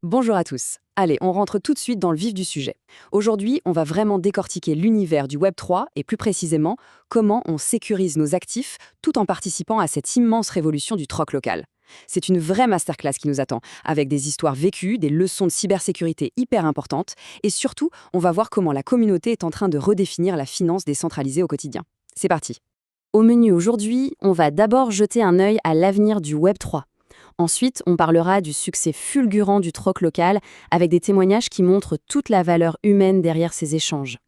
Bonjour à tous. Allez, on rentre tout de suite dans le vif du sujet. Aujourd'hui, on va vraiment décortiquer l'univers du Web3 et plus précisément, comment on sécurise nos actifs tout en participant à cette immense révolution du troc local. C'est une vraie masterclass qui nous attend, avec des histoires vécues, des leçons de cybersécurité hyper importantes, et surtout, on va voir comment la communauté est en train de redéfinir la finance décentralisée au quotidien. C'est parti. Au menu aujourd'hui, on va d'abord jeter un œil à l'avenir du Web3. Ensuite, on parlera du succès fulgurant du troc local avec des témoignages qui montrent toute la valeur humaine derrière ces échanges.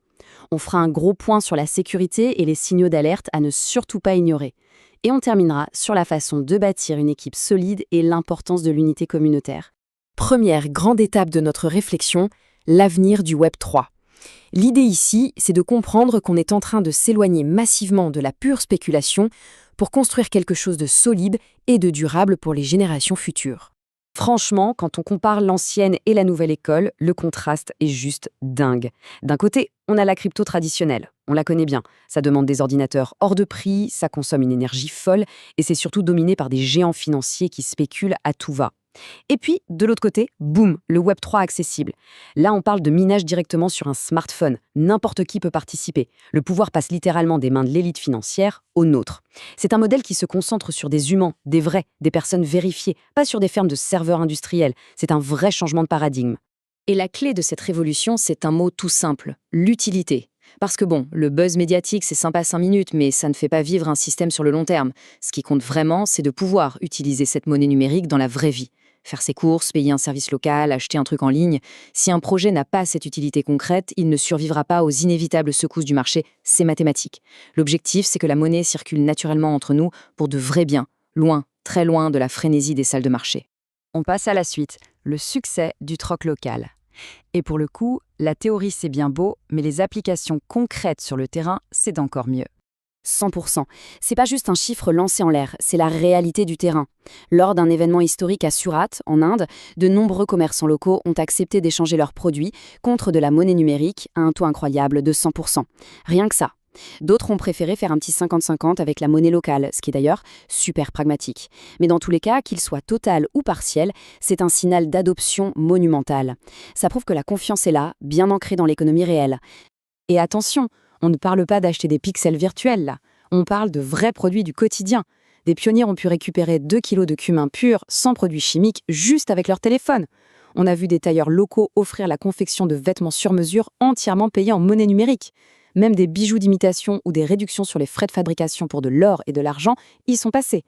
On fera un gros point sur la sécurité et les signaux d'alerte à ne surtout pas ignorer. Et on terminera sur la façon de bâtir une équipe solide et l'importance de l'unité communautaire. Première grande étape de notre réflexion, l'avenir du Web3. L'idée ici, c'est de comprendre qu'on est en train de s'éloigner massivement de la pure spéculation pour construire quelque chose de solide et de durable pour les générations futures. Franchement, quand on compare l'ancienne et la nouvelle école, le contraste est juste dingue. D'un côté, on a la crypto traditionnelle. On la connaît bien. Ça demande des ordinateurs hors de prix, ça consomme une énergie folle et c'est surtout dominé par des géants financiers qui spéculent à tout va. Et puis, de l'autre côté, boum, le Web3 accessible. Là, on parle de minage directement sur un smartphone. N'importe qui peut participer. Le pouvoir passe littéralement des mains de l'élite financière aux nôtres. C'est un modèle qui se concentre sur des humains, des vrais, des personnes vérifiées, pas sur des fermes de serveurs industriels. C'est un vrai changement de paradigme. Et la clé de cette révolution, c'est un mot tout simple, l'utilité. Parce que bon, le buzz médiatique, c'est sympa 5 minutes, mais ça ne fait pas vivre un système sur le long terme. Ce qui compte vraiment, c'est de pouvoir utiliser cette monnaie numérique dans la vraie vie. Faire ses courses, payer un service local, acheter un truc en ligne. Si un projet n'a pas cette utilité concrète, il ne survivra pas aux inévitables secousses du marché, c'est mathématique. L'objectif, c'est que la monnaie circule naturellement entre nous pour de vrais biens, loin, très loin de la frénésie des salles de marché. On passe à la suite, le succès du troc local. Et pour le coup, la théorie c'est bien beau, mais les applications concrètes sur le terrain, c'est encore mieux. 100%. C'est pas juste un chiffre lancé en l'air, c'est la réalité du terrain. Lors d'un événement historique à Surat, en Inde, de nombreux commerçants locaux ont accepté d'échanger leurs produits contre de la monnaie numérique à un taux incroyable de 100%. Rien que ça. D'autres ont préféré faire un petit 50-50 avec la monnaie locale, ce qui est d'ailleurs super pragmatique. Mais dans tous les cas, qu'il soit total ou partiel, c'est un signal d'adoption monumental. Ça prouve que la confiance est là, bien ancrée dans l'économie réelle. Et attention, on ne parle pas d'acheter des pixels virtuels, là. On parle de vrais produits du quotidien. Des pionniers ont pu récupérer 2 kilos de cumin pur, sans produits chimiques, juste avec leur téléphone. On a vu des tailleurs locaux offrir la confection de vêtements sur mesure entièrement payés en monnaie numérique. Même des bijoux d'imitation ou des réductions sur les frais de fabrication pour de l'or et de l'argent y sont passés.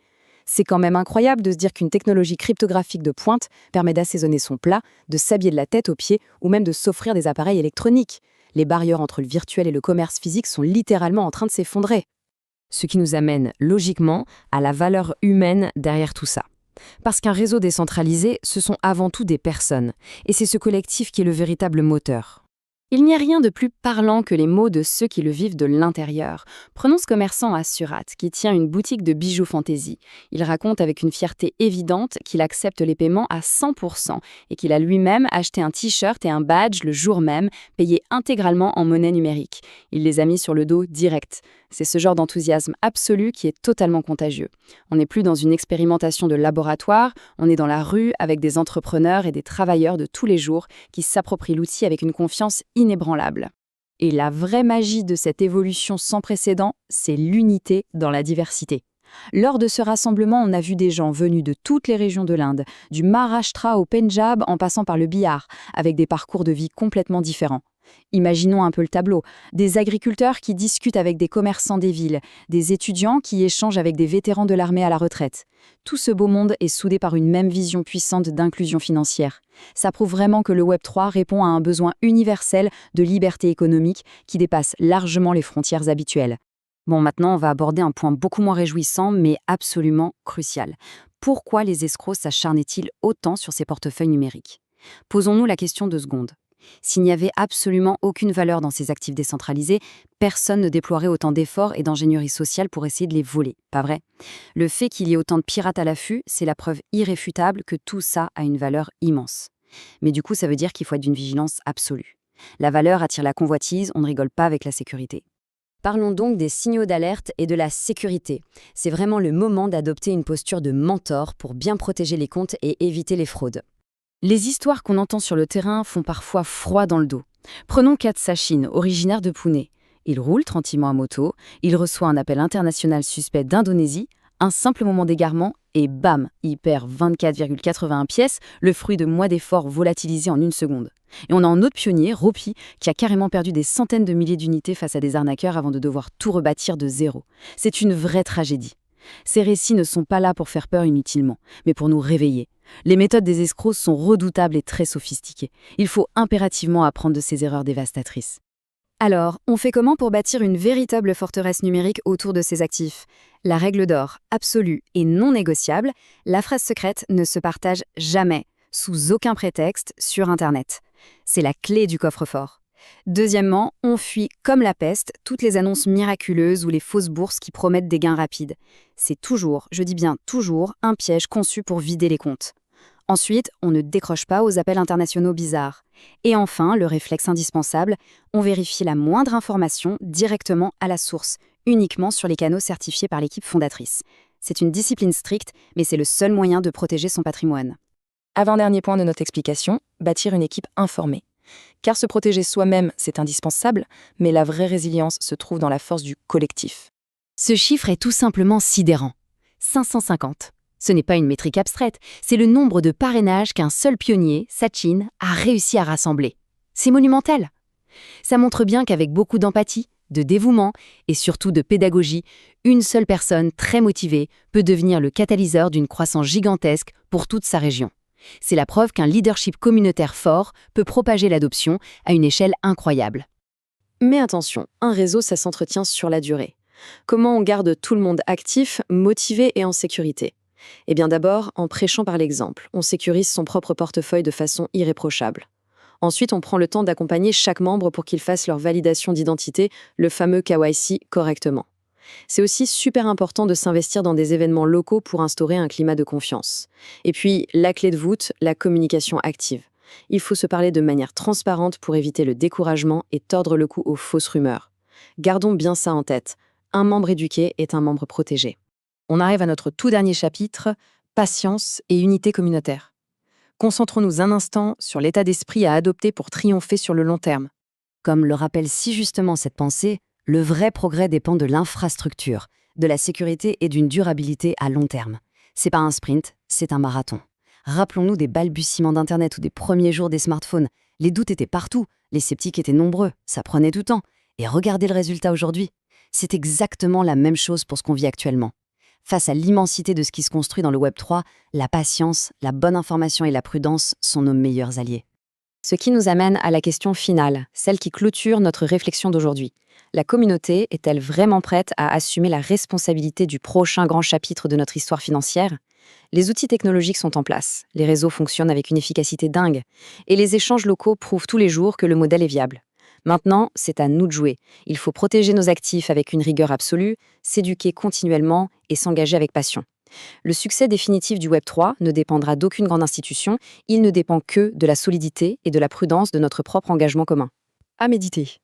C'est quand même incroyable de se dire qu'une technologie cryptographique de pointe permet d'assaisonner son plat, de s'habiller de la tête aux pieds ou même de s'offrir des appareils électroniques. Les barrières entre le virtuel et le commerce physique sont littéralement en train de s'effondrer. Ce qui nous amène, logiquement, à la valeur humaine derrière tout ça. Parce qu'un réseau décentralisé, ce sont avant tout des personnes. Et c'est ce collectif qui est le véritable moteur. Il n'y a rien de plus parlant que les mots de ceux qui le vivent de l'intérieur. Prenons ce commerçant à Surat, qui tient une boutique de bijoux fantaisie. Il raconte avec une fierté évidente qu'il accepte les paiements à 100% et qu'il a lui-même acheté un t-shirt et un badge le jour même, payé intégralement en monnaie numérique. Il les a mis sur le dos direct. C'est ce genre d'enthousiasme absolu qui est totalement contagieux. On n'est plus dans une expérimentation de laboratoire, on est dans la rue avec des entrepreneurs et des travailleurs de tous les jours qui s'approprient l'outil avec une confiance inébranlable. Et la vraie magie de cette évolution sans précédent, c'est l'unité dans la diversité. Lors de ce rassemblement, on a vu des gens venus de toutes les régions de l'Inde, du Maharashtra au Pendjab en passant par le Bihar, avec des parcours de vie complètement différents. Imaginons un peu le tableau. Des agriculteurs qui discutent avec des commerçants des villes, des étudiants qui échangent avec des vétérans de l'armée à la retraite. Tout ce beau monde est soudé par une même vision puissante d'inclusion financière. Ça prouve vraiment que le Web3 répond à un besoin universel de liberté économique qui dépasse largement les frontières habituelles. Bon, maintenant, on va aborder un point beaucoup moins réjouissant, mais absolument crucial. Pourquoi les escrocs s'acharnaient-ils autant sur ces portefeuilles numériques ? Posons-nous la question 2 secondes. S'il n'y avait absolument aucune valeur dans ces actifs décentralisés, personne ne déploierait autant d'efforts et d'ingénierie sociale pour essayer de les voler, pas vrai ? Le fait qu'il y ait autant de pirates à l'affût, c'est la preuve irréfutable que tout ça a une valeur immense. Mais du coup, ça veut dire qu'il faut être d'une vigilance absolue. La valeur attire la convoitise, on ne rigole pas avec la sécurité. Parlons donc des signaux d'alerte et de la sécurité. C'est vraiment le moment d'adopter une posture de mentor pour bien protéger les comptes et éviter les fraudes. Les histoires qu'on entend sur le terrain font parfois froid dans le dos. Prenons Kat Sachin, originaire de Pune. Il roule tranquillement à moto, il reçoit un appel international suspect d'Indonésie, un simple moment d'égarement et bam, il perd 24,81 pièces, le fruit de mois d'efforts volatilisés en une seconde. Et on a un autre pionnier, Ropi, qui a carrément perdu des centaines de milliers d'unités face à des arnaqueurs avant de devoir tout rebâtir de zéro. C'est une vraie tragédie. Ces récits ne sont pas là pour faire peur inutilement, mais pour nous réveiller. Les méthodes des escrocs sont redoutables et très sophistiquées. Il faut impérativement apprendre de ces erreurs dévastatrices. Alors, on fait comment pour bâtir une véritable forteresse numérique autour de ces actifs? La règle d'or, absolue et non négociable, la phrase secrète ne se partage jamais, sous aucun prétexte, sur Internet. C'est la clé du coffre-fort. Deuxièmement, on fuit comme la peste toutes les annonces miraculeuses ou les fausses bourses qui promettent des gains rapides. C'est toujours, je dis bien toujours, un piège conçu pour vider les comptes. Ensuite, on ne décroche pas aux appels internationaux bizarres. Et enfin, le réflexe indispensable, on vérifie la moindre information directement à la source, uniquement sur les canaux certifiés par l'équipe fondatrice. C'est une discipline stricte, mais c'est le seul moyen de protéger son patrimoine. Avant-dernier point de notre explication, bâtir une équipe informée. Car se protéger soi-même, c'est indispensable, mais la vraie résilience se trouve dans la force du collectif. Ce chiffre est tout simplement sidérant. 550. Ce n'est pas une métrique abstraite, c'est le nombre de parrainages qu'un seul pionnier, Sachin, a réussi à rassembler. C'est monumental. Ça montre bien qu'avec beaucoup d'empathie, de dévouement et surtout de pédagogie, une seule personne très motivée peut devenir le catalyseur d'une croissance gigantesque pour toute sa région. C'est la preuve qu'un leadership communautaire fort peut propager l'adoption à une échelle incroyable. Mais attention, un réseau, ça s'entretient sur la durée. Comment on garde tout le monde actif, motivé et en sécurité? Eh bien d'abord, en prêchant par l'exemple, on sécurise son propre portefeuille de façon irréprochable. Ensuite, on prend le temps d'accompagner chaque membre pour qu'ils fassent leur validation d'identité, le fameux KYC, correctement. C'est aussi super important de s'investir dans des événements locaux pour instaurer un climat de confiance. Et puis, la clé de voûte, la communication active. Il faut se parler de manière transparente pour éviter le découragement et tordre le cou aux fausses rumeurs. Gardons bien ça en tête. Un membre éduqué est un membre protégé. On arrive à notre tout dernier chapitre, patience et unité communautaire. Concentrons-nous un instant sur l'état d'esprit à adopter pour triompher sur le long terme. Comme le rappelle si justement cette pensée, le vrai progrès dépend de l'infrastructure, de la sécurité et d'une durabilité à long terme. C'est pas un sprint, c'est un marathon. Rappelons-nous des balbutiements d'Internet ou des premiers jours des smartphones. Les doutes étaient partout, les sceptiques étaient nombreux, ça prenait du temps. Et regardez le résultat aujourd'hui. C'est exactement la même chose pour ce qu'on vit actuellement. Face à l'immensité de ce qui se construit dans le Web 3, la patience, la bonne information et la prudence sont nos meilleurs alliés. Ce qui nous amène à la question finale, celle qui clôture notre réflexion d'aujourd'hui. La communauté est-elle vraiment prête à assumer la responsabilité du prochain grand chapitre de notre histoire financière? Les outils technologiques sont en place, les réseaux fonctionnent avec une efficacité dingue, et les échanges locaux prouvent tous les jours que le modèle est viable. Maintenant, c'est à nous de jouer. Il faut protéger nos actifs avec une rigueur absolue, s'éduquer continuellement et s'engager avec passion. Le succès définitif du Web 3 ne dépendra d'aucune grande institution, il ne dépend que de la solidité et de la prudence de notre propre engagement commun. À méditer.